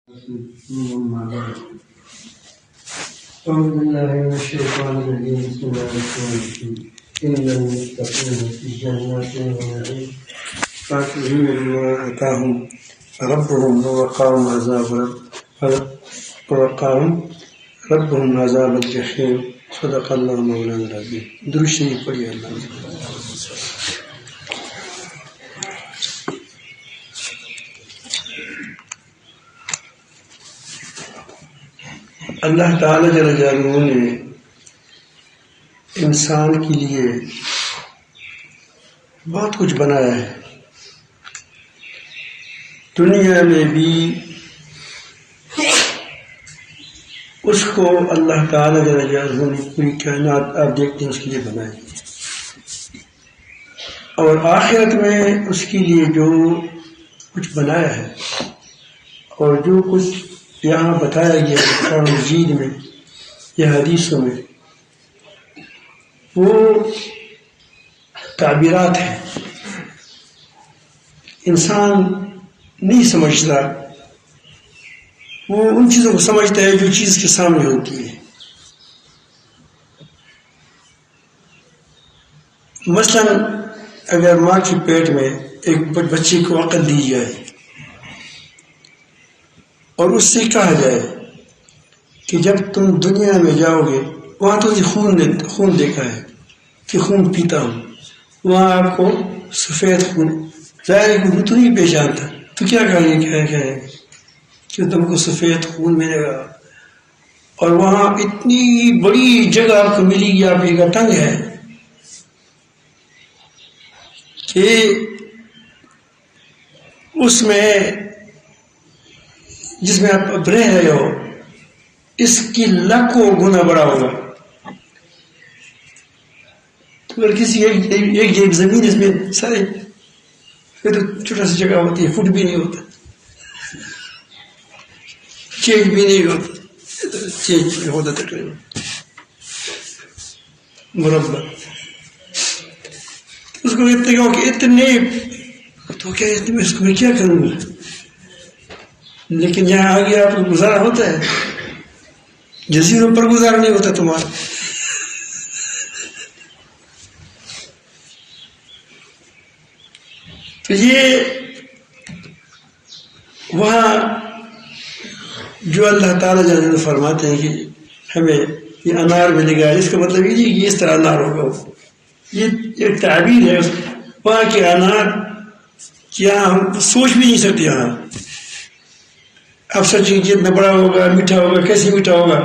أما بعد أعوذ بالله من الشيطان الرجيم بسم الله الرحمن الرحيم إن المتقين في جنات ونعيم فاكهين بما آتاهم ربهم ووقاهم عذاب الجحيم صدق الله مولانا العظيم. درود شریف پڑھیے اللہ اللہ تعالیٰ جل جلالہ نے انسان کے لیے بہت کچھ بنایا ہے. دنیا میں بھی اس کو اللہ تعالیٰ جل جلالہ نے پوری کائنات آپ دیکھتے ہیں اس کے لیے بنائی، اور آخرت میں اس کے لیے جو کچھ بنایا ہے اور جو کچھ یہاں بتایا گیا قرآن مجید میں یا حدیثوں میں، وہ تعبیرات ہیں. انسان نہیں سمجھتا، وہ ان چیزوں کو سمجھتا ہے جو چیز کے سامنے ہوتی ہے. مثلا اگر ماں کے پیٹ میں ایک بچے کو عقل دی جائے اور اس سے کہا جائے کہ جب تم دنیا میں جاؤ گے وہاں تو خون دیکھا ہے کہ خون پیتا ہوں، وہاں آپ کو سفید خون ظاہر ہے کہ تو نہیں پہچانتا، تو کیا کہیں گے کہ تم کو سفید خون ملے گا، اور وہاں اتنی بڑی جگہ آپ کو ملے گی، آپ کا ٹنگ ہے کہ اس میں جس میں آپ اب رہ رہے ہو اس کی لاکھوں گنا بڑا ہوگا. اگر کسی ایک زمین اس میں سارے پھر چھوٹا سی جگہ ہوتی ہے، فٹ بھی نہیں ہوتا، چینج بھی نہیں ہوتا، چینج ہوتا تقریباً مربع. اس کو اتنے کہ اتنے تو کیا اس کو میں کیا کروں گا، لیکن یہاں آگے آپ کو گزارا ہوتا ہے، جزیروں پر گزارا نہیں ہوتا تمہارا. تو یہ وہاں جو اللہ تعالیٰ جل فرماتے ہیں کہ ہمیں یہ انار ملے گا، اس کا مطلب یہ نہیں کہ اس طرح انار ہوگا، یہ ایک تعبیر ہے. وہاں کے انار کیا ہم سوچ بھی نہیں سکتے. یہاں آپ سوچیں کہ اتنا بڑا ہوگا، میٹھا ہوگا، کیسے میٹھا ہوگا.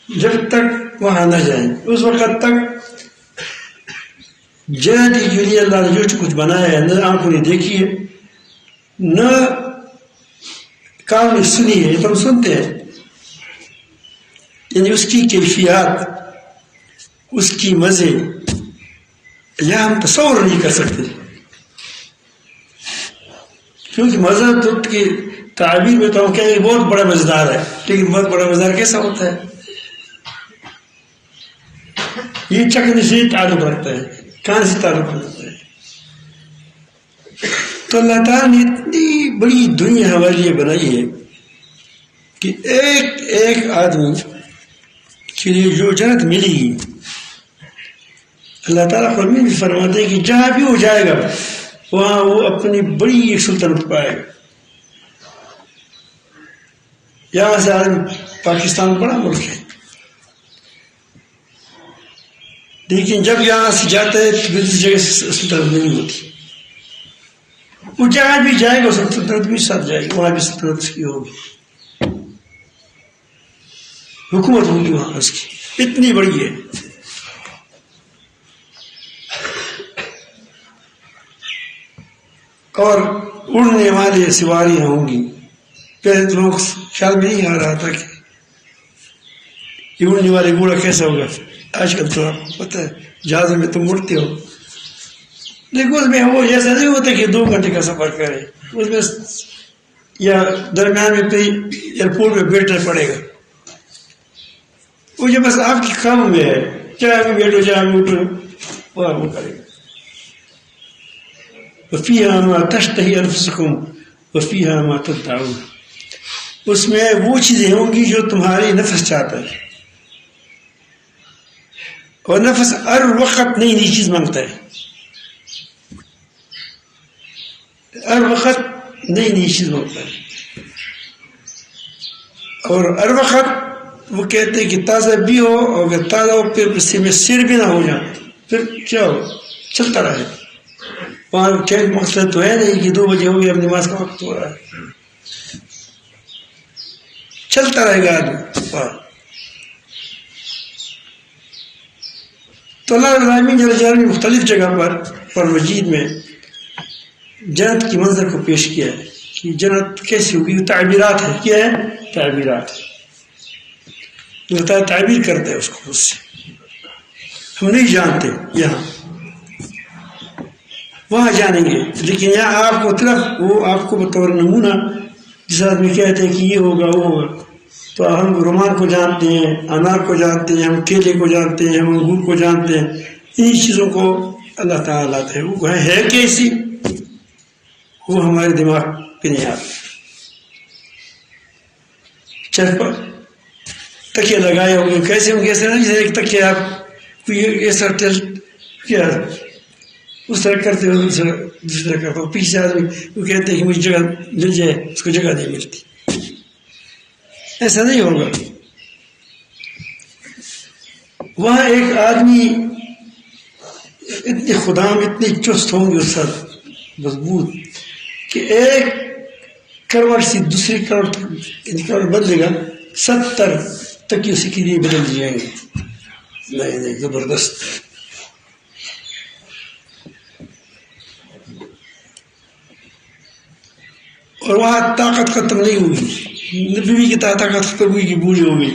جب تک وہاں نہ جائیں اس وقت تک جہادی کے لیے اللہ نے جو کچھ بنایا ہے، نہ آنکھوں نے دیکھی ہے، نہ کان نے سنی ہے، تو ہم سنتے ہیں. یعنی اس کی کیفیات، اس کی مزے یا ہم تصور نہیں کر سکتے، کیونکہ مزہ تو کی تعبیر میں تو ہم کہیں گے بہت بڑا مزیدار ہے، لیکن بہت بڑا مزیدار کیسا ہوتا ہے؟ یہ چکھنے سے تعلق رکھتا ہے، کان سے تعلق رکھتا ہے. تو اللہ تعالیٰ نے اتنی بڑی دنیا ہمارے لیے بنائی ہے کہ ایک ایک آدمی کے لیے جو جنت ملے گی، اللہ تعالیٰ قرآن میں فرماتے ہیں کہ جہاں بھی وہ جائے گا وہاں وہ اپنی بڑی ایک سلطنت پائے گا. یہاں سے پاکستان بڑا ملک ہے، لیکن جب یہاں سے جاتا ہے تو دوسری جگہ سے سلطنت نہیں ہوتی. وہ جہاں بھی جائے گا سلطنت بھی ساتھ جائے گی، وہاں بھی سلطنت اس کی ہوگی، حکومت ہوگی وہاں اس کی، اتنی بڑی ہے. اور اڑنے والے سواریاں ہوں گی. پہلے تو لوگ خیال میں نہیں آ رہا تھا کہ یہ اڑنے والے گھوڑا کیسا ہوگا. آج کل تو آپ کو پتہ ہے جہازوں میں تم اڑتے ہو، لیکن اس میں وہ ایسا نہیں ہوتا کہ 2 گھنٹے کا سفر کرے، اس میں یا درمیان میں کہیں ایئرپورٹ میں بیٹھنا پڑے گا. وہ جو بس آپ کی کام میں ہے، چاہے بھی بیٹھو چاہے بھی اٹھو، وہ کرے گا. وفيها ما تشتهي أنفسكم وفیہا ما تدعون، اس میں وہ چیزیں ہوں گی جو تمہاری نفس چاہتا ہے، اور نفس ہر وقت نئی نئی چیز مانگتا ہے، ہر وقت نئی نئی چیز مانگتا ہے، اور ہر وقت وہ کہتے ہیں کہ تازہ بھی ہو، اور اگر تازہ ہو پھر اس سے میں سیر بھی نہ ہو جائے، پھر کیا ہو، چلتا رہے۔ وہاں ٹھیک مقصد تو ہے نہیں کہ 2 بجے ہو گیا اب نماز کا وقت ہو رہا ہے، چلتا رہے گا آدمی۔ تو اللہ العالمین جل جلالہ مختلف جگہ پر قرآن مجید میں جنت کی منظر کو پیش کیا ہے کہ جنت کیسی ہوگی، تعبیرات ہے، کیا ہے، تعبیرات ہے، بتایا تعبیر کرتے ہیں اس کو، اس سے ہم نہیں جانتے، یہاں وہاں جانیں گے، لیکن یہاں آپ کو طرف وہ آپ کو بطور نمونہ جس آدمی کہتے ہیں کہ یہ ہوگا وہ ہوگا، تو ہم رومان کو جانتے ہیں، انار کو جانتے ہیں، ہم کیلے کو جانتے ہیں، ہم انگور کو جانتے ہیں، انہی چیزوں کو اللہ تعالیٰ ہے وہ ہے کیسی، وہ ہمارے دماغ پہ نہیں آتا۔ چل پر تکیے لگائے ہوں گے، کیسے ہوں گے، ایسے نہیں جیسے ایک تکیے آپ کوئی ایسا کیا اس طرح کرتے ہو، دوسرا کرتا ہو، پیچھے آدمی وہ کہتے ہیں کہ مجھے جگہ مل جائے، اس کو جگہ نہیں ملتی، ایسا نہیں ہوگا۔ وہاں ایک آدمی اتنے خدام اتنے چست ہوں گے اس ساتھ مضبوط کہ ایک کروڑ سے دوسری کروڑ بدلے گا، 70 تک اسی کے لیے بدل جائیں گے۔ نہیں زبردست۔ اور وہاں طاقت ختم نہیں ہوئی، بیوی کی طاقت ختم ہوئی کہ بوڑھی ہو گئی،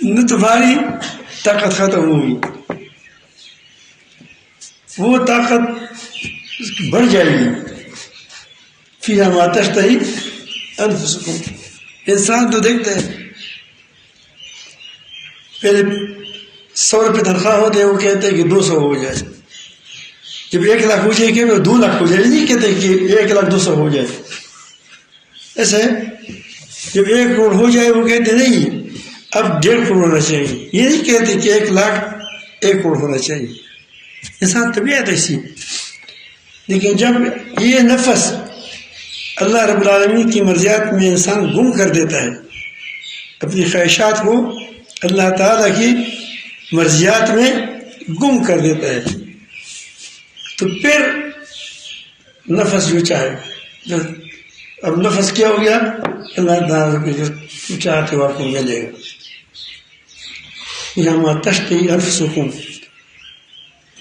نہ تمہاری طاقت ختم ہوئی، وہ طاقت بڑھ جائے گی۔ فیہا ما تشتہی انفسکم، انسان تو دیکھتے ہیں پہلے 100 روپے تنخواہ ہوتے ہیں، وہ کہتے ہیں کہ 200 ہو جائے، جب 1 لاکھ ہو جائے کہ 2 لاکھ ہو جائے، نہیں کہتے کہ 1,02,000 ہو جائے، ایسے جب 1 کروڑ ہو جائے وہ کہتے نہیں اب 1.5 کروڑ ہونا چاہیے، یہ نہیں کہتے کہ 1 لاکھ 1 کروڑ ہونا چاہیے، انسان طبیعت ایسی۔ لیکن جب یہ نفس اللہ رب العالمین کی مرضیات میں انسان گم کر دیتا ہے، اپنی خواہشات کو اللہ تعالیٰ کی مرضیات میں گم کر دیتا ہے، تو پھر نفس جو چاہے، اب نفس کیا ہو گیا، اللہ تعالیٰ کے جو چاہتے ہو آپ کو ملے گا۔ یہاں ما تشتہی انفسکم،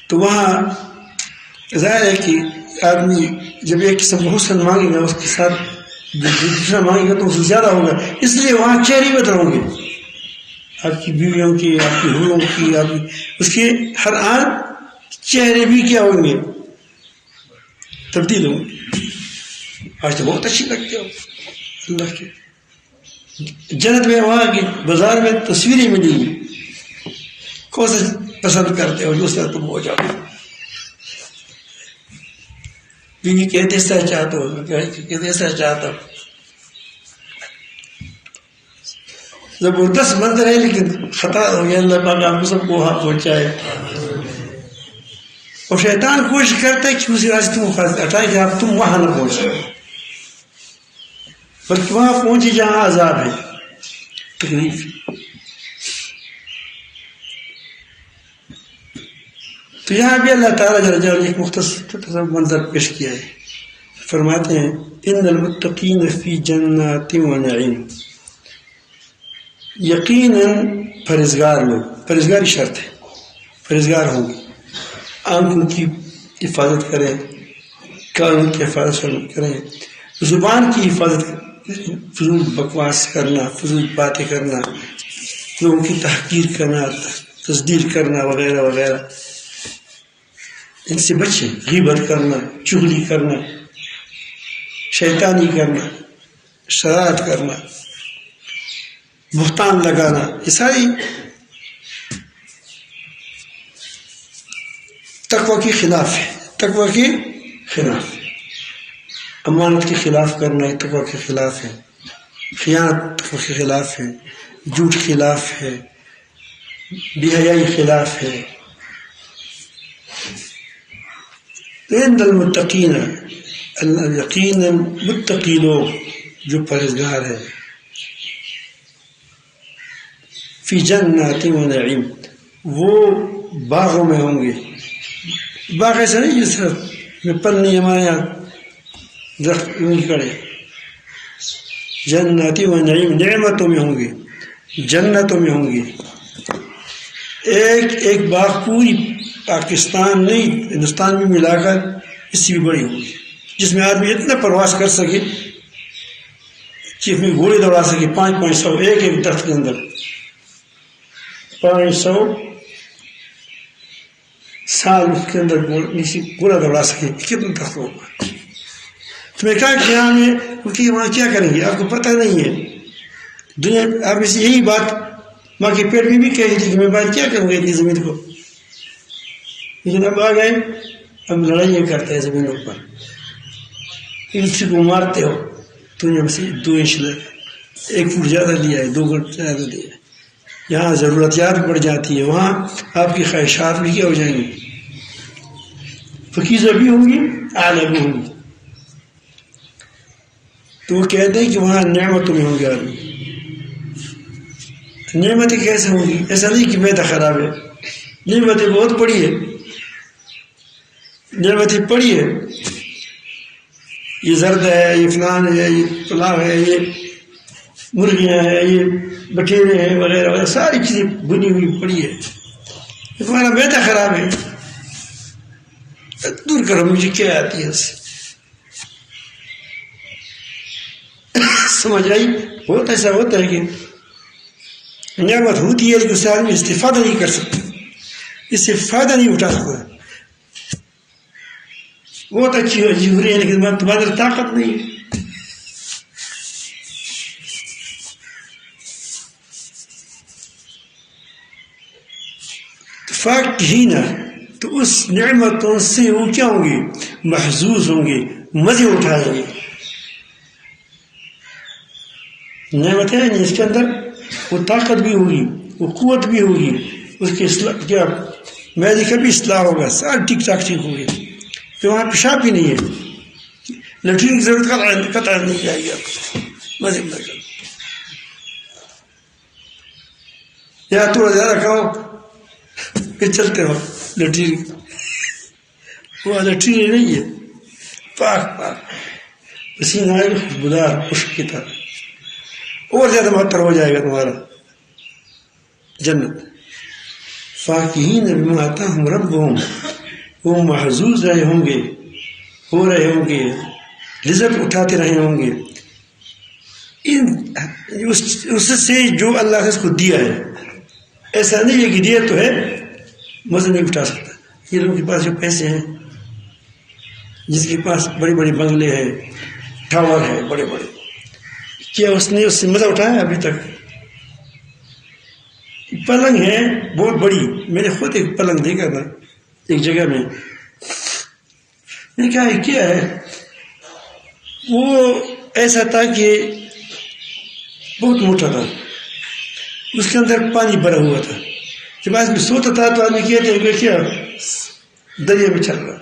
تو وہاں ظاہر ہے کہ آدمی جب ایک قسم کا حسن مانگے گا اس کے ساتھ دوسرا مانگے گا تو اس سے زیادہ ہوگا، اس لیے وہاں چہرے بدل ہوں گے، آپ کی بیویوں کی، آپ کی حوروں کی، آپ اس کے ہر آن چہرے بھی کیا ہوں گے، تبدیل ہوں گے۔ آج تو بہت اچھی لگتے ہو اللہ کے، جنت میں وہاں کی بازار میں تصویریں ملیں گی، کون سا پسند کرتے ہو، دوسرا تم ہو جاؤ، بیوی کہتے ایسا چاہتا ہو، کہتے ایسا چاہتا ہو، زبردست منظر ہے، لیکن خطا ہو گیا، اللہ پاک آپ کو سب کو وہاں پہنچائے۔ اور شیطان کوشش کرتا ہے کہ اسی راہ سے تم ہٹائے کہ آپ تم وہاں نہ پہنچے، بلکہ وہاں پہنچے جہاں عذاب ہے، تکلیف۔ تو یہاں بھی اللہ تعالیٰ جل جلالہ ایک مختصر منظر پیش کیا ہے، فرماتے ہیں ان المتقین فی جنات و نعیم، یقیناً پرہیزگار لوگ، پرہیزگاری شرط ہے، پرہیزگار ہوں گے، آنکھوں کی حفاظت کریں، کانوں کی حفاظت کریں، زبان کی حفاظت کریں، فضول بکواس کرنا، فضول باتیں کرنا، لوگوں کی تحقیر کرنا، تصدیق کرنا وغیرہ وغیرہ، ان سے بچیں، غیبت کرنا، چغلی کرنا، شیطانی کرنا، شرارت کرنا، بہتان لگانا، یہ ساری تقوی کے خلاف ہے، تقوی کے خلاف ہے۔ امانت کے خلاف کرنا تقویٰ کے خلاف ہے، خیانت تقویٰ کے خلاف ہے، جھوٹ خلاف ہے، بے حیائی خلاف ہے۔ عند المتقین، یقیناً متقی لوگ جو پرہیزگار ہے، فی جنات و نعیم، وہ باغوں میں ہوں گے۔ باغ ایسا نہیں جس میں پل نہیں ہمارے یہاں درخت کڑے، جناتی و نعیم، نعمتوں میں ہوں گے، جنتوں میں ہوں گے۔ ایک باغ پوری پاکستان نہیں ہندوستان میں ملا کر اس سے بھی بڑی ہوگی، جس میں آدمی اتنا پرواز کر سکے کہ اس میں گھوڑے دوڑا سکے، 500 ایک درخت کے اندر 500 سال اس کے اندر گھوڑا دوڑا سکے، کتنا درخت ہوگا۔ تو میں کہا کہ یہاں میں وہاں کیا کریں گے، آپ کو پتہ نہیں ہے دنیا۔ آپ اس یہی بات ماں کے پیٹ میں بھی کہی تھی کہ میں بات کیا کروں گا اتنی زمین کو، لیکن اب آ گئے، اب لڑائیاں کرتے ہیں زمینوں پر، کسی کو مارتے ہو تو نے ہم سے 2 انچ 1 فٹ زیادہ لیا ہے، 2 فٹ زیادہ لیا ہے۔ یہاں ضرورتیات بڑھ جاتی ہے، وہاں آپ کی خواہشات بھی کیا ہو جائیں گی، فقیزہ بھی ہوں گی، اعلیٰ بھی ہوں گی۔ تو وہ کہتے ہیں کہ وہاں نعمتوں میں ہوں گے آدمی۔ نعمتیں کیسے ہوں گی؟ ایسا نہیں کہ میدہ خراب ہے، نعمتیں بہت بڑی ہے، نعمتیں پڑی ہے، یہ زرد ہے، یہ فلان ہے، یہ پلاؤ ہے، یہ مرغیاں ہیں، یہ بٹیرے ہیں وغیرہ وغیرہ، ساری چیزیں بنی ہوئی پڑی ہے، تمہارا میدہ خراب ہے، دور کرو، مجھے کیا آتی ہے اس سے۔ سمجھ آئی؟ بہت ایسا ہوتا ہے کہ نعمت ہوتی ہے لیکن اس سے آدمی استفادہ نہیں کر سکتا، اس سے فائدہ نہیں اٹھا سکتا۔ بہت اچھی ہو رہی ہے لیکن تمہارے طاقت نہیں ہے۔ فاکہین، تو اس نعمتوں سے وہ کیا ہوں گے؟ محظوظ ہوں گے، مزے اٹھائیں گے۔ نعمت ہے اس کے اندر وہ طاقت بھی ہوگی، وہ قوت بھی ہوگی، اس کے کیا میدے کا بھی اصلاح ہوگا، سارا ٹھیک ٹھاک ٹھیک ہوگی، کہ وہاں پیشاب بھی نہیں ہے، لیٹرین کی ضرورت قطع نہیں آئے گی آپ کو، مزے میں کر یا تھوڑا زیادہ کھاؤ پھر چلتے ہو لیٹرین، وہ لیٹرین نہیں ہے، پاک پاک پسینہ آئے گا، خوشبودار خشک کی طرح، اور زیادہ معطر ہو جائے گا تمہارا جنت۔ فاکہین بما آتاہم ربہم، وہ محظوظ رہے ہوں گے، ہو رہے ہوں گے، لذت اٹھاتے رہے ہوں گے اس سے جو اللہ نے اس کو دیا ہے۔ ایسا نہیں ہے کہ دیا تو ہے مزہ نہیں اٹھا سکتا۔ یہ لوگوں کے پاس جو پیسے ہیں، جس کے پاس بڑے بڑے بنگلے ہیں، ٹاور ہے بڑے بڑے، کیا اس نے اس سے مزہ اٹھایا ابھی تک؟ پلنگ ہے بہت بڑی، میں نے خود ایک پلنگ دیکھا تھا ایک جگہ میں، نے کہا یہ کیا ہے؟ وہ ایسا تھا کہ بہت موٹا تھا، اس کے اندر پانی بھرا ہوا تھا، جب آدمی سوتا تھا تو آدمی کہتے ہیں کہ کیا دریا میں چل رہا ہے۔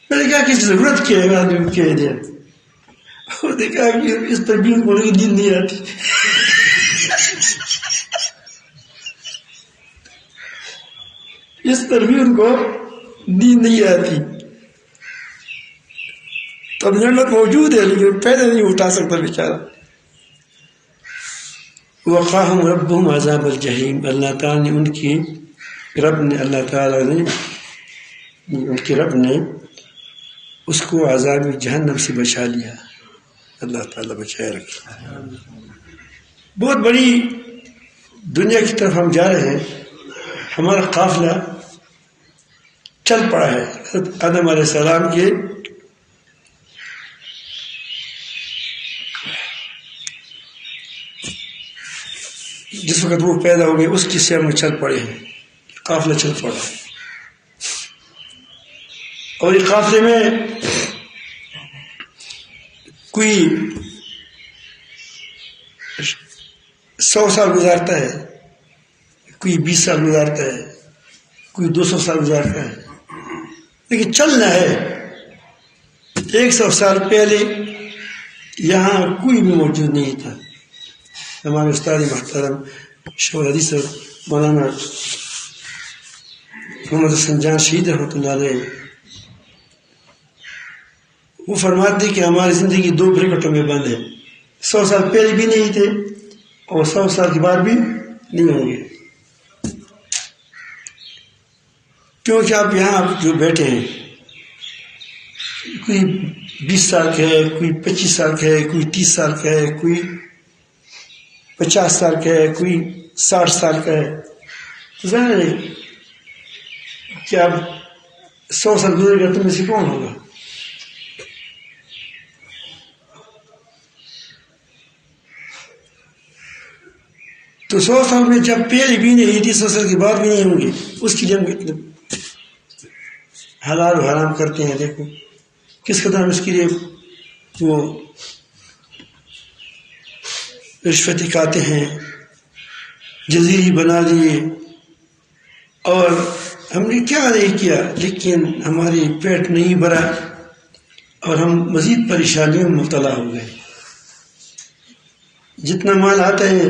میں نے کہا کہ ضرورت کیا ہے آدمی کو کہہ دیا، اور دیکھا کہ اس پر بھی بولے کی نیند نہیں آتی۔ اس پر بھی ان کو نیند نہیں آتی، تو نعمت موجود ہے لیکن پیدا نہیں اٹھا سکتا بیچارہ۔ وقاہم ربہم عذاب الجحیم، اللہ تعالیٰ نے ان کے رب نے اس کو عذاب جہنم سے بچا لیا، اللہ تعالیٰ بچائے رکھے۔ بہت بڑی دنیا کی طرف ہم جا رہے ہیں، ہمارا قافلہ چل پڑا ہے حضرت آدم علیہ السلام کے جس وقت وہ پیدا ہو گئے اس کی سے ہم چل پڑے ہیں، قافلہ چل پڑا ہے۔ اور ایک قافلے میں کوئی 100 سال گزارتا ہے، کوئی 20 سال گزارتا ہے، کوئی 200 سال گزارتا ہے، لیکن چلنا ہے۔ 100 سال پہلے یہاں کوئی بھی موجود نہیں تھا۔ ہمارے استاد محترم شیخ الحدیث مولانا محمد حسن جان شہید رحمۃ اللہ علیہ، وہ فرماتے کہ ہماری زندگی 2 برکٹوں میں بند ہے۔ 100 سال پہلے بھی نہیں تھے اور 100 سال کے بعد بھی نہیں ہوں گے، کیونکہ آپ یہاں جو بیٹھے ہیں، کوئی 20 سال کا ہے، کوئی 25 سال کا ہے، کوئی 30 سال کا ہے، کوئی 50 سال کا ہے، کوئی 60 سال کا ہے۔ ظاہر ہے کہ اب 100 سال گزرے گا تو میں سے کون ہوگا؟ تو 100 سال میں جب پہلے بھی نہیں تھی، 100 سال کے بعد بھی نہیں ہوں گے، اس کے لیے ہم اتنے حلال و حرام کرتے ہیں۔ دیکھو کس قدر ہم اس کے لیے وہ رشوتیں کھاتے ہیں، جزیری بنا دیے، اور ہم نے کیا نہیں کیا، لیکن ہماری پیٹ نہیں بھرا اور ہم مزید پریشانیوں میں مبتلا ہو گئے۔ جتنا مال آتا ہے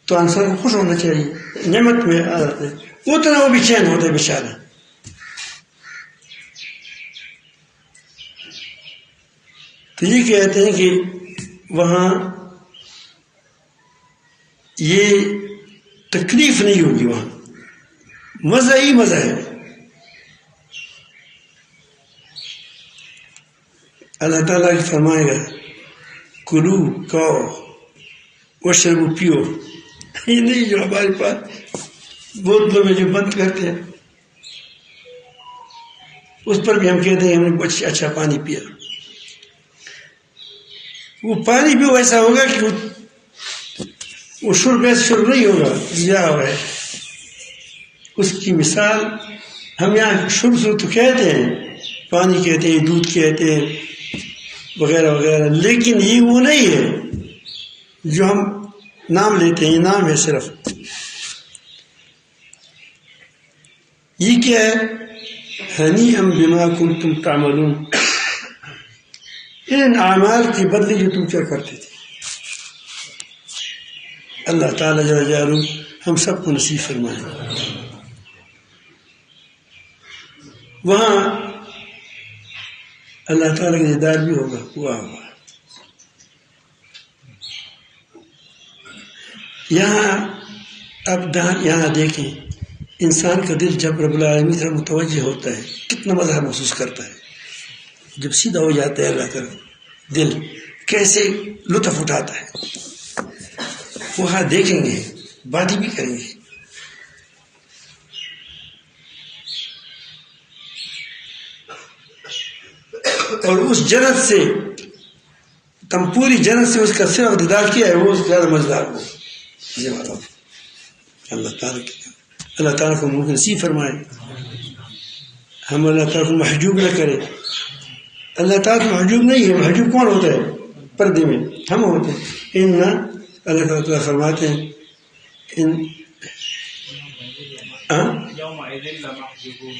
تو انسان کو خوش ہونا چاہیے، نعمت میں آتا ہے اتنا وہ بھی چین ہوتا ہے بیچارہ۔ تو یہ کہتے ہیں کہ وہاں یہ تکلیف نہیں ہوگی، وہاں مزہ ہی مزہ ہے۔ اللہ تعالیٰ کی فرمائے گا کلو کھاؤ واشربو پیو، یہ نہیں جو ہمارے پاس بوتلوں میں جو بند کرتے ہیں، اس پر بھی ہم کہتے ہیں ہم نے اچھا پانی پیا۔ وہ پانی بھی ویسا ہوگا کہ وہ شرب ایسا شرب نہیں ہوگا ضیاء ہوا ہے۔ اس کی مثال ہم یہاں شرب شرب تو کہتے ہیں، پانی کہتے ہیں، دودھ کہتے ہیں، وغیرہ وغیرہ، لیکن یہ وہ نہیں ہے جو ہم نام لیتے ہیں، یہ نام ہے صرف۔ یہ کیا ہے؟ ہنیئا بما کنتم تعملون، ان اعمال کی بدلے جو تم کیا کرتے تھے۔ اللہ تعالیٰ جل جلالہ ہم سب کو نصیب فرمائے۔ وہاں اللہ تعالیٰ کا دیدار بھی ہوگا، ہوا ہوگا۔ یہاں اب یہاں دیکھیں، انسان کا دل جب رب العالمین سے متوجہ ہوتا ہے کتنا مزہ محسوس کرتا ہے۔ جب سیدھا ہو جاتا ہے اللہ تعالیٰ، دل کیسے لطف اٹھاتا ہے۔ وہاں دیکھیں گے، باتیں بھی کریں گے۔ اور اس جنت سے تم پوری جنت سے اس کا صرف دیدار کیا ہے، وہ زیادہ مزدار ہو۔ اللہ تعالیٰ کو ممکن نصیب فرمائے، ہم اللہ تعالیٰ کو محجوب نہ کرے۔ اللہ تعالیٰ کو محجوب نہیں ہے، محجوب کون ہوتا ہے؟ پردے میں ہم ہوتے ہیں۔ اللہ تعالیٰ فرماتے ہیں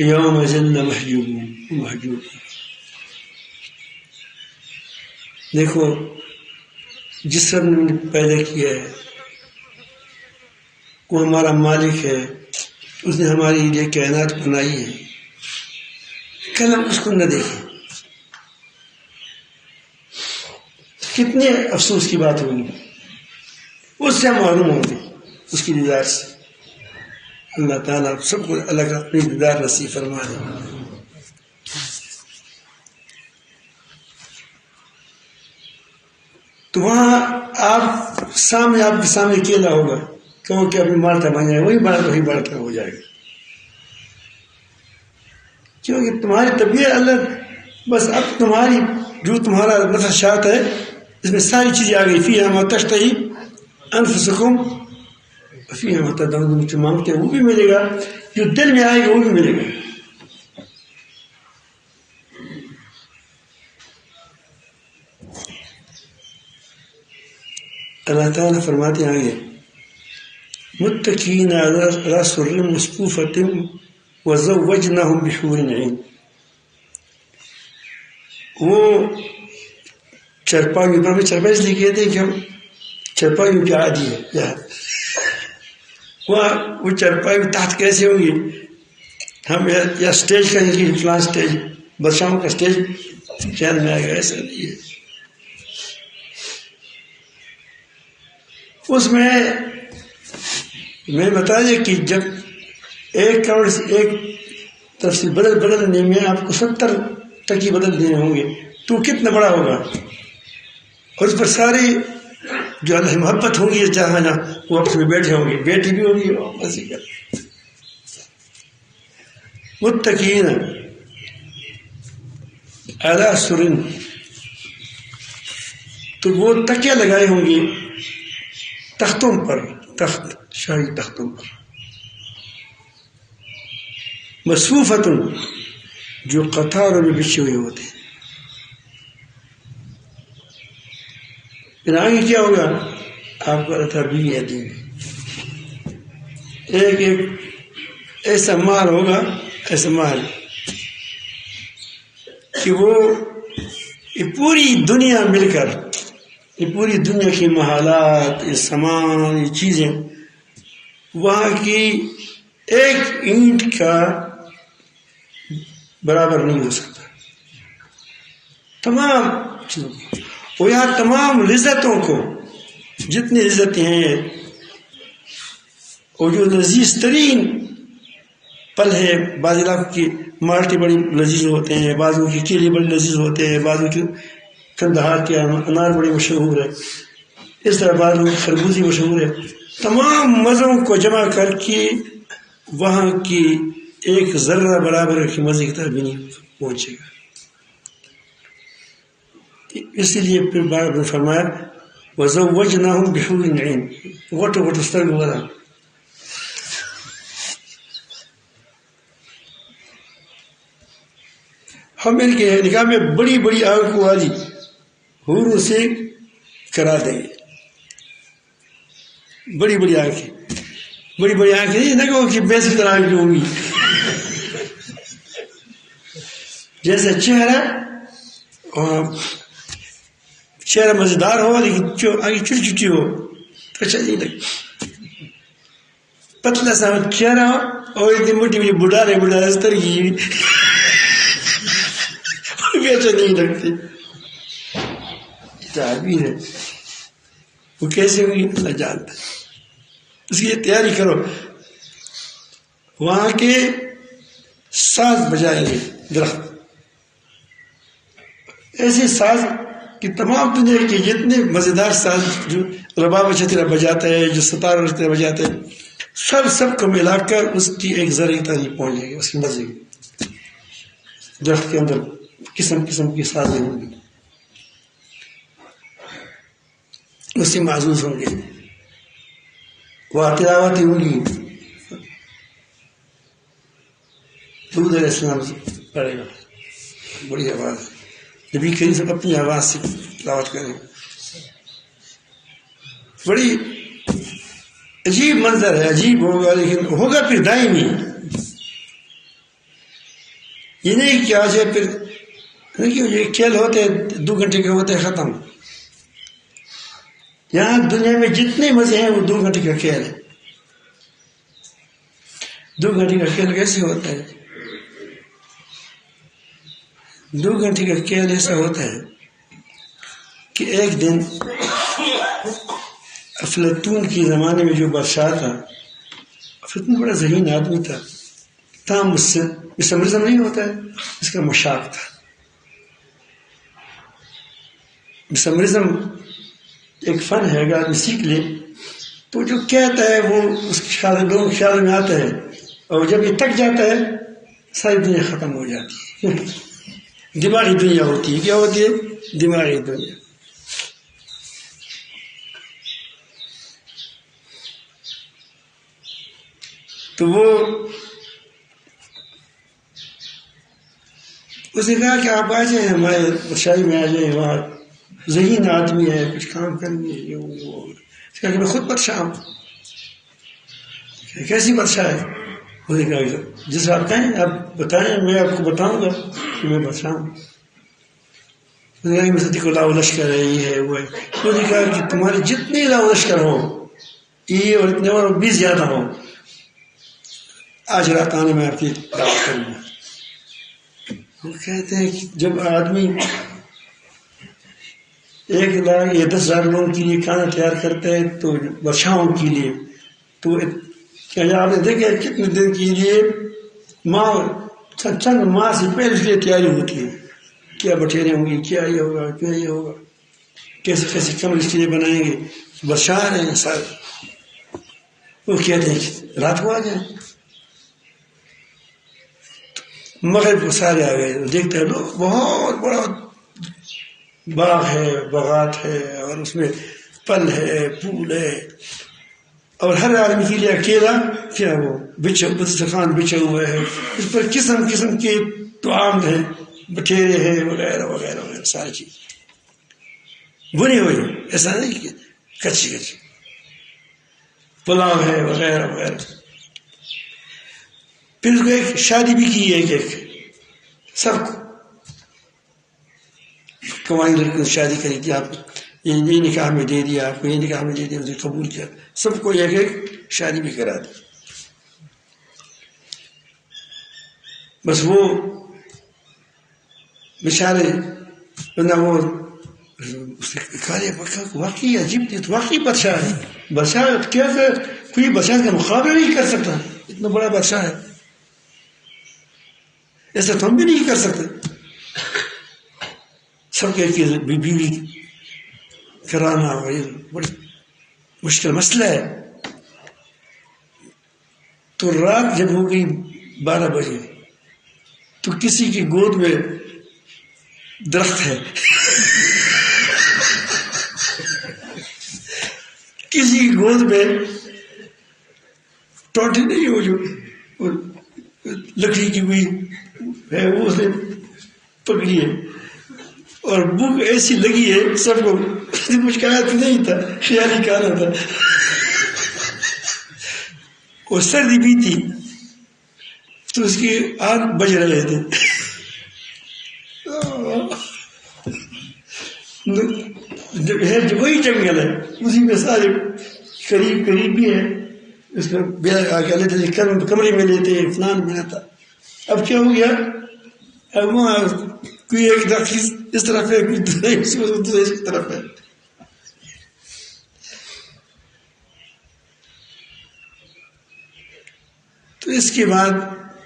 یوم ذل محجوب۔ دیکھو جس رب نے پیدا کیا ہے وہ ہمارا مالک ہے، اس نے ہماری یہ کائنات بنائی ہے، کل ہم اس کو نہ دیکھیں، کتنے افسوس کی بات ہوگی۔ اس سے ہم محروم ہوں گے، اس کی دیدار سے۔ اللہ تعالیٰ سب کو اللہ کا اپنی دیدار نصیب فرما دے۔ تو وہاں آپ کے سامنے اکیلا ہوگا، کیونکہ ابھی مارتا بن جائے، وہی بڑھتا ہو جائے گا، کیونکہ تمہاری طبیعت اللہ بس اب تمہاری جو تمہارا نفس شات ہے اس میں ساری چیزیں آ گئی۔ فیہا ما تشتہی انفسکم فیہا ما تدعون، جو مانگتے ہیں وہ بھی ملے گا، جو دل میں آئے گا وہ بھی ملے گا۔ اللہ تعالیٰ فرماتے ہیں آگے متکئین علی سرر مصفوفۃ وزوجناہم بحور عین. وہ چرپائی پر چرپائی اس لیے کہتے ہیں کہ ہم چرپائی پہ عادی ہے. وہ چرپائی تحت کیسے ہوں گی؟ ہم یا اسٹیج کہیں گے فلاں اسٹیج بادشاہوں کا اسٹیج خیال میں آئے گا، ایسا نہیں ہے. اس میں بتا دیں کہ جب 1 کروڑ سے ایک طرف سے بدلنے میں آپ کو 70 ٹکی بدل دینے ہوں گے تو کتنا بڑا ہوگا. اور اس پر سارے جو اللہ محبت ہوں گی چاہنا وہ آپ میں بیٹھے ہوں گے، بیٹی بھی ہوگی اسی کا. متکئین علی سرر، تو وہ تکیہ لگائے ہوں گے تختوں پر، تخت شاہی تختوں پر. مصفوفۃ، جو قطاروں میں بچھے ہوئے ہوتے ہیں. پھر آگے کیا ہوگا آپ کو بتا بیوی دیں گے. ایک ایسا مال ہوگا، ایسا مال کہ وہ یہ پوری دنیا مل کر، یہ پوری دنیا کی محالات، یہ سامان، یہ چیزیں وہاں کی ایک اینٹ کا برابر نہیں ہو سکتا. تمام چیزوں وہ یہاں تمام لذتوں کو، جتنی لذتیں ہیں اور جو لذیذ ترین پل ہے، بعض علاقوں کی مالٹے بڑی لذیذ ہوتے ہیں، بعضوں کی کیلے بڑے لذیذ ہوتے ہیں، بعضوں کی کندہار کے انار بڑے مشہور ہے، اس طرح بعضوں کی خربوزی مشہور ہے. تمام مزوں کو جمع کر کے وہاں کی ایک ذرہ برابر کی مزے کی طرف بھی نہیں پہنچے گا. اسی لیے پھر بار نے فرمایا وزوجناہم بحور عین، غٹو غٹو سترگو والا. ہم ان کے نکاح میں بڑی بڑی آنکھوں والی حوروں سے کرا دیں گے. بڑی بڑی آنکھیں، بڑی بڑی آنکھیں نہ کہو کہ بیس کی طرح آنکھیں ہوں گی. جیسے چہرہ مزیدار ہو لیکن آگے چھوٹی چھوٹی ہو تو اچھا نہیں لگتا. پتلا سا چہرہ ہو اور اتنی موٹی موٹی بڑھا اس طرح کی بھی اچھا نہیں لگتی. تعبیر ہے وہ کیسے ہوئی اللہ جانتا ہے. اس کی تیاری کرو. وہاں کے ساز بجائیں گے درخت، ایسے ساز کہ تمام دنیا کے جتنے مزیدار ساز جو رباب اچھی طرح بجاتا ہے، جو ستار اچھی طرح بجاتا ہے، سب کو ملا کر اس کی ایک ذرعی تاریخ پہنچ جائے گی. اس کی مزے کی درخت کے اندر قسم قسم کی سازیں ہوں گی، اس سے معزوز ہوں گے. وہ تلاوتیں ہوں گی. درود علیہ السلام پڑھے گا، بڑی آواز ہے. نبی کریم صاحب اپنی آواز سے تلاوت کریں. بڑی عجیب منظر ہے، عجیب ہوگا لیکن ہوگا پھر دائمی. یہ نہیں کہ آج ہے پھر یہ کھیل ہوتے 2 گھنٹے کے ہوتے ختم. یہاں دنیا میں جتنے مزے ہیں وہ 2 گھنٹے کا کھیل ہے. 2 گھنٹے کا کھیل کیسے ہوتا ہے؟ 2 گھنٹے کا کھیل ایسا ہوتا ہے کہ ایک دن افلاطون کے زمانے میں جو بادشاہ تھا، افلاطون بڑا ذہین آدمی تھا. تاہم اس سے مسمرزم نہیں ہوتا ہے، اس کا مشاق تھا. مسمرزم ایک فن ہے، اگر آدمی سیکھ لے تو جو کہتا ہے وہ اس کے لوگوں کے خیال میں آتا ہے، اور جب یہ تک جاتا ہے ساری دنیا ختم ہو جاتی ہے. دماغی دنیا ہوتی ہے. کیا ہوتی ہے؟ دماغی دنیا. تو وہ اس نے کہا کہ آپ آ جائیں ہمارے شاہی میں، آ جائیں وہاں ذہین آدمی ہے، کچھ کام کرنی ہے، یہ وہ، کہ میں خود پریشان ہوں. کیسی پریشان ہے؟ خود کہا جس آپ کہیں آپ بتائیں، میں آپ کو بتاؤں گا کہ میں پریشان ہوں. مسجد کو لاؤ لشکر ہے، یہ ہے وہ ہے. انہوں نے کہا کہ تمہارے جتنے لاؤ لشکر ہو یہ اور اتنے اور بھی زیادہ ہو، آج رات آنے میں آپ کی دعوت کروں گا. وہ کہتے ہیں کہ جب آدمی 1,00,000 یا 10,000 لوگوں کے لیے کھانا تیار کرتا ہے تو برشاؤں کے لیے، تو کیا آپ نے دیکھا کتنے دن کے لیے ماں چند ماہ سے پہلے اس لیے تیاری ہوتی ہے، کیا بٹیریں ہوں گی، کیا یہ ہوگا، کیا یہ ہوگا، کیسے کیسے کمر اس کے لیے بنائیں گے. برشا رہے ہیں سارے. وہ کہتے ہیں کہ رات کو آ جائیں. مغرب کو سارے آ گئے. دیکھتے ہیں لوگ بہت بڑا باغ ہے، باغات ہے، اور اس میں پھل ہے، پھول ہے، اور ہر آدمی کے لیے اکیلا کیا وہ دسترخوان بچھا ہوا ہے، اس پر قسم قسم کے طعام ہیں، بٹیرے ہیں وغیرہ وغیرہ وغیرہ ساری چیز بنی ہوئی. ایسا نہیں کہ کچی کچی پلاؤ ہے وغیرہ وغیرہ. پھر اس کو ایک شادی بھی کی ہے، ایک سب کو کمائی لڑکی شادی کری تھی، آپ یہ نکاح میں دے دیا، آپ کو یہ نکاح میں دے دیا، اسے قبول کیا، سب کو ایک ایک شادی بھی کرا دی. بس وہ بیچارے نہ وہ واقعی عجیب تھی، واقعی بادشاہ ہے. بادشاہ کیا کوئی بادشاہ کا مقابلہ نہیں کر سکتا، اتنا بڑا بادشاہ ہے، ایسا تو ہم بھی نہیں کر سکتے. سب کے بیوی کرانا بڑی مشکل مسئلہ ہے. تو رات جب ہو گئی 12 بجے تو کسی کی گود میں درخت ہے، کسی کی گود میں ٹوٹی نہیں ہو جو لکڑی کی ہوئی ہے، وہ اس نے پکڑی ہے، اور بھوک ایسی لگی ہے سب کو، کچھ کہا تو نہیں تھا، خیالی کھانا تھا. وہ سردی بھی تھی تو اس کی 8 بج رہے تھے. وہی جنگل ہے، اسی میں سارے قریب قریب بھی ہے، اس میں لیتے کمرے میں لیتے فلان میں رہتا. اب کیا ہو گیا، اب وہاں کوئی ایک درخت اس طرف ہے، کوئی دوسرے اس طرف ہے. تو اس کے بعد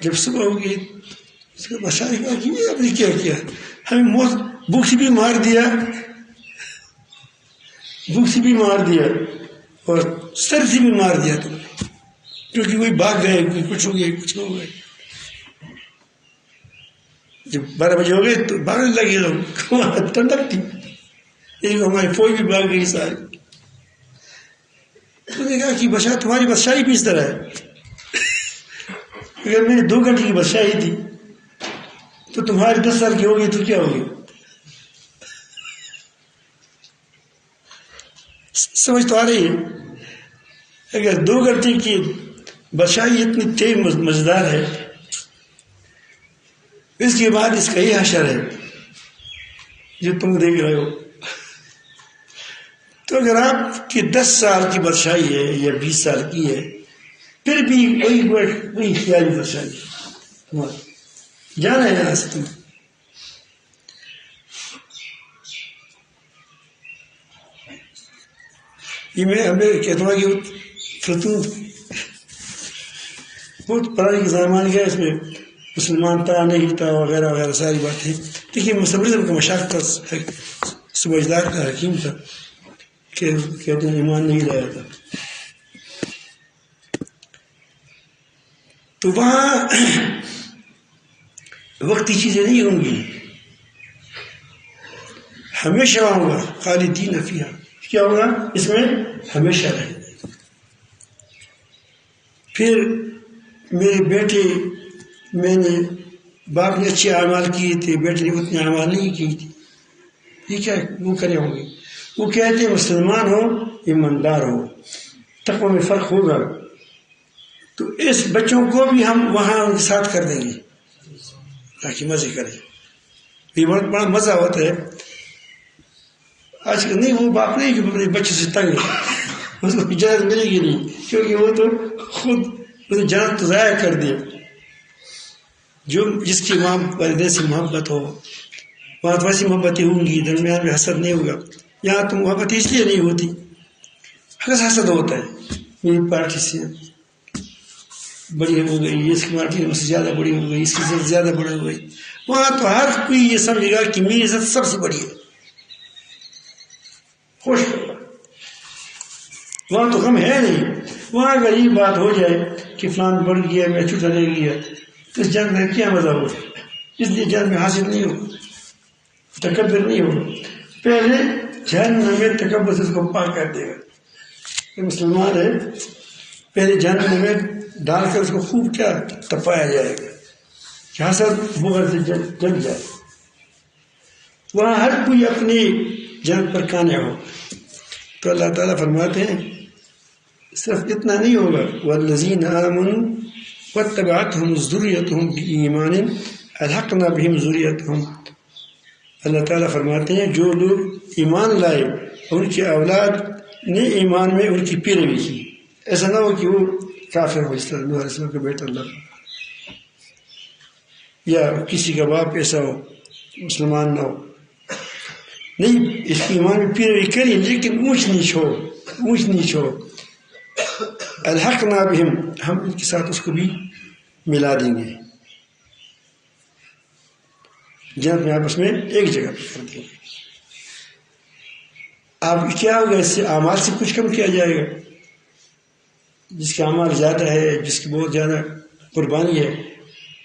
جب صبح ہوگی اس کا بادشاہ کہا کہ آپ نے کیا کیا، ہمیں موت بھوک سے بھی مار دیا، بھوک سے بھی مار دیا اور سر سے بھی مار دیا تم نے، کیونکہ کوئی بھاگ گئے، کوئی کچھ ہو گئے، کچھ ہو گئے. جب 12 بجے ہو گئے تو بھاگنے لگے لوگ، ٹھنڈک تھی، ایک ہماری فوج بھی بھاگ گئی ساری. تو نے کہا کہ بادشاہ تمہاری بادشاہی بھی اس طرح ہے، اگر میری 2 گھنٹے کی بادشاہی تھی تو تمہاری 10 سال کی ہوگی تو کیا ہوگی. سمجھ تو آ رہی ہے، اگر 2 گھنٹے کی بادشاہی اتنی تیز مزیدار ہے، اس کے بعد اس کا یہ حشر ہے جو تم دیکھ رہے ہو. تو اگر آپ کی 10 سال کی بادشاہی ہے یا 20 سال کی ہے، پھر بھی وہی خیالی بادشاہی جانا ہے یہاں سے تم. یہ میں ہمیں کہتا ہوں کہ فلطون بہت پرانے زمانے کا، اس میں مسلمان تھا نہیں تھا وغیرہ وغیرہ ساری باتیں. دیکھیے مسلم کا مشاق تھا، سمجھدار تھا، حکیم تھا، کہ کہتے ہیں ایمان نہیں لایا تھا. تو وہاں وقتی چیزیں نہیں ہوں گی، ہمیشہ ہوگا خالدین فیہا، کیا ہوگا اس میں ہمیشہ رہے. پھر میرے بیٹے، میں نے باپ نے اچھے اعمال کیے تھے، بیٹے نے اتنے اعمال نہیں کیے تھے، یہ کیا وہ کرے ہوں گے؟ وہ کہتے ہیں مسلمان ہو ایماندار ہو، تقوی میں فرق ہوگا، تو اس بچوں کو بھی ہم وہاں ان کے ساتھ کر دیں گے تاکہ مزے کریں. یہ بہت بڑا مزہ ہوتا ہے. آج کل نہیں، وہ باپ نہیں جو اپنے بچے سے تنگ ہے، اس کو اجازت ملے گی نہیں، کیونکہ وہ تو خود جنت تو ضائع کر دیا. جو جس کی ماں والدین سے محبت ہو وہاں تو ویسی محبتیں ہوں گی، درمیان میں حسد نہیں ہوگا. یہاں تو محبت اس لیے نہیں ہوتی، حسد ہوتا ہے. میری پارٹی سے بڑی ہو گئی، اس کی پارٹی اس سے زیادہ بڑی ہو گئی، اس کی عزت زیادہ بڑی ہو گئی. وہاں تو ہر کوئی یہ سمجھے گا کہ میری عزت سب سے بڑی ہے، خوش ہوگا. وہاں تو غم ہے نہیں. وہاں اگر یہ بات ہو جائے کہ فلان بڑھ گیا، میں چھوٹا رہ گیا، تو اس جنگ میں کیا مزہ ہوگا؟ اس لیے جنگ میں حاصل نہیں ہوگا، تکبر نہیں ہوگا. پہلے جہنم میں تکبر سے اس کو پاک کر دے گا. یہ مسلمان ہے، پہلے جہنم میں ڈال کر اس کو خوب کیا تپایا جائے گا کہ حسد بغض سے جل جائے. وہاں ہر کوئی اپنی جنگ پر قانع ہو. تو اللہ تعالیٰ فرماتے ہیں صرف اتنا نہیں ہوگا، والذین آمنوا واتبعتهم ذریتهم بإیمان الحقنا بهم ذریتهم. اللہ تعالیٰ فرماتے ہیں جو لوگ ایمان لائے ان کی اولاد نے ایمان میں ان کی پیروی کی. ایسا نہ ہو کہ وہ کافر ہو، اس طرح نوح علیہ السلام کا بیٹا اللہ، یا کسی کا باپ ایسا ہو مسلمان نہ ہو. نہیں، اس کی ایمان میں پیروی کری لیکن اونچ نیچ ہو. الحقنا بہم، ہم ان کے ساتھ اس کو بھی ملا دیں گے، جنت میں آپس میں ایک جگہ پہ کر دیں گے. اب کیا ہوگا؟ اس سے اعمال سے کچھ کم کیا جائے گا. جس کا اعمال زیادہ ہے، جس کی بہت زیادہ قربانی ہے،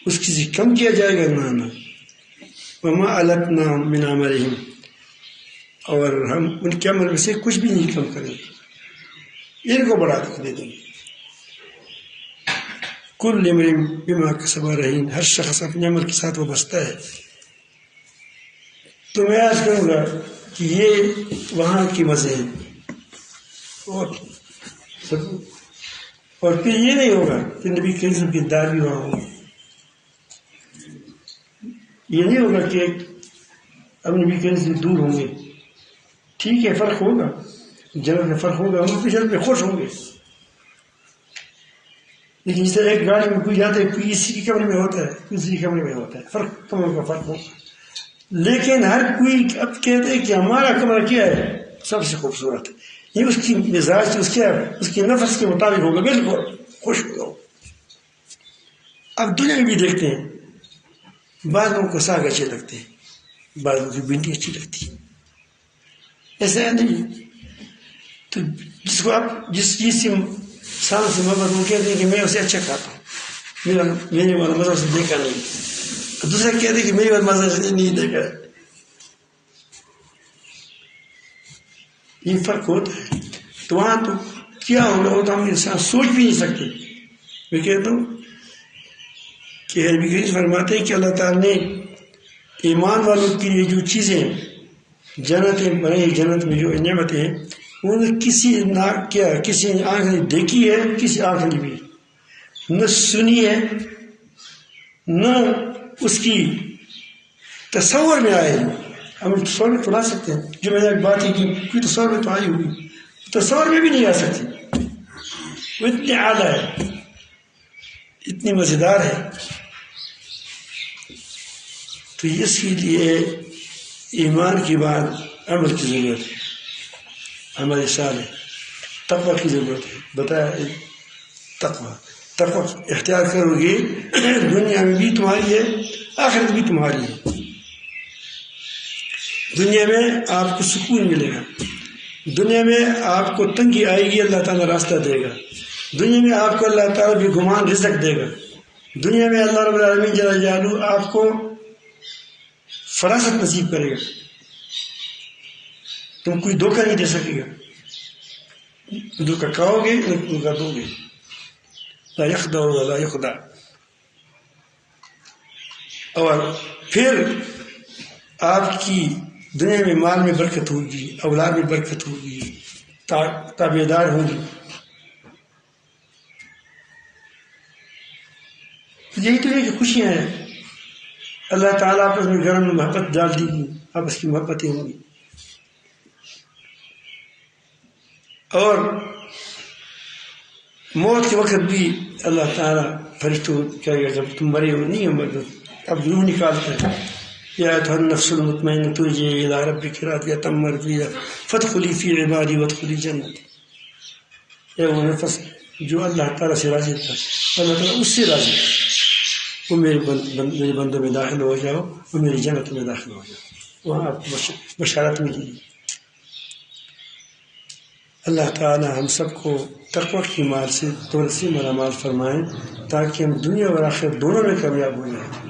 اس کی سے کم کیا جائے گا. نہ وما التناہم من عملہم، اور ہم ان کے عمل میں سے کچھ بھی نہیں کم کریں گے، ان کو بڑھا دے دیں گے. کل امرئ بما کسب رہین، ہر شخص اپنے عمل کے ساتھ وابستہ ہے. تو میں آج کہوں گا کہ یہ وہاں کی مزے ہیں. اور پھر یہ نہیں ہوگا کہ نبی کریم صلی اللہ علیہ وسلم کی دار بھی وہاں ہوگی. یہ نہیں ہوگا کہ اب نبی کریم سے دور ہوں گے. ٹھیک ہے، فرق ہوگا، جنت میں فرق ہوگا، ہم اپنی جنت میں خوش ہوں گے. لیکن جس طرح ایک گاڑی میں کوئی جاتا ہے، کوئی اسی کے کمرے میں ہوتا ہے، کوئی اسی کے کمرے میں ہوتا ہے، فرق کمروں کا فرق ہوگا. لیکن ہر کوئی اب کہتے ہیں کہ ہمارا کمرہ کیا ہے سب سے خوبصورت ہے. یہ اس کی مزاج اس کی نفس کے مطابق ہوگا، بالکل خوش ہوگا. اب دنیا میں بھی دیکھتے ہیں، بعض لوگوں کو ساگ اچھے لگتے ہیں، بعض لوگوں کی بھنڈی اچھی لگتی ہے. ایسا ہے نہیں. تو جس کو آپ جس چیز سے سال سے محبت وہ کہتے ہیں کہ میں اسے اچھا کھاتا ہوں، میرے والا مزہ سے دیکھا نہیں. دوسرا کہتے ہیں کہ میری والا مزہ سے نہیں دیکھا. یہ فرق ہوتا ہے. تو وہاں تو کیا ہوگا وہ تو ہم انسان سوچ بھی نہیں سکتے. میں کہتا ہوں کہ نبی کریم فرماتے ہیں کہ اللہ تعالیٰ نے ایمان والوں کے لیے جو چیزیں جنتیں بنائی، جنت میں جو نعمتیں ہیں، انہوں نے کسی آنکھ نے دیکھی ہے، کسی آنکھ نے بھی نہ سنی ہے، نہ اس کی تصور میں آئے. ہم تصور میں تو لا سکتے ہیں، جو میں نے ایک بات ہی کی کوئی تصور میں تو آئی ہوگی، تصور میں بھی نہیں آ سکتی. وہ اتنی اعلیٰ ہے، اتنی مزیدار ہے. تو اس کے لیے ایمان کے بعد عمل کی ضرورت ہے، عمل صالح، تقوی کی ضرورت ہے. بتایا تقوی اختیار کرو گے، دنیا میں بھی تمہاری ہے، آخرت بھی تمہاری ہے. دنیا میں آپ کو سکون ملے گا، دنیا میں آپ کو تنگی آئے گی اللہ تعالیٰ راستہ دے گا، دنیا میں آپ کو اللہ تعالیٰ بھی گمان رزق دے گا، دنیا میں اللہ رب العالمین جل جلالہ آپ کو فراست نصیب کرے گا. تم کوئی دھوکہ نہیں دے سکے گا، دھوکہ کھاؤ گے دھوکہ دو گے. لا یخدع ولا یخدع. اور پھر آپ کی دنیا میں مال میں برکت ہوگی، اولاد میں برکت ہوگی، تابع دار ہوں گی. یہی تو ہے کہ خوشیاں ہیں. اللہ تعالیٰ آپس میں گھروں میں محبت ڈال دی گی، آپس کی محبتیں ہوں گی. اور موت کے وقت بھی اللہ تعالیٰ فرشتوں کہے گا جب تم مرے ہو نہیں مر اب روح نکالتا ہے، یا ایھا النفس المطمئنہ ارجعی الی ربک راضیۃ مرضیہ فادخلی فی عبادی وادخلی جنتی. اے وہ نفس جو اللہ تعالیٰ سے راضی تھا، اللہ تعالیٰ اس سے راضی ہے، وہ میرے بندوں میں داخل ہو جاؤ، وہ میری جنت میں داخل ہو جاؤ. وہاں آپ کو بشارت ملی. اللہ تعالیٰ ہم سب کو تقوی کی مال سے دولت سے مالا مال فرمائیں تاکہ ہم دنیا اور آخرت دونوں میں کامیاب ہو جائیں.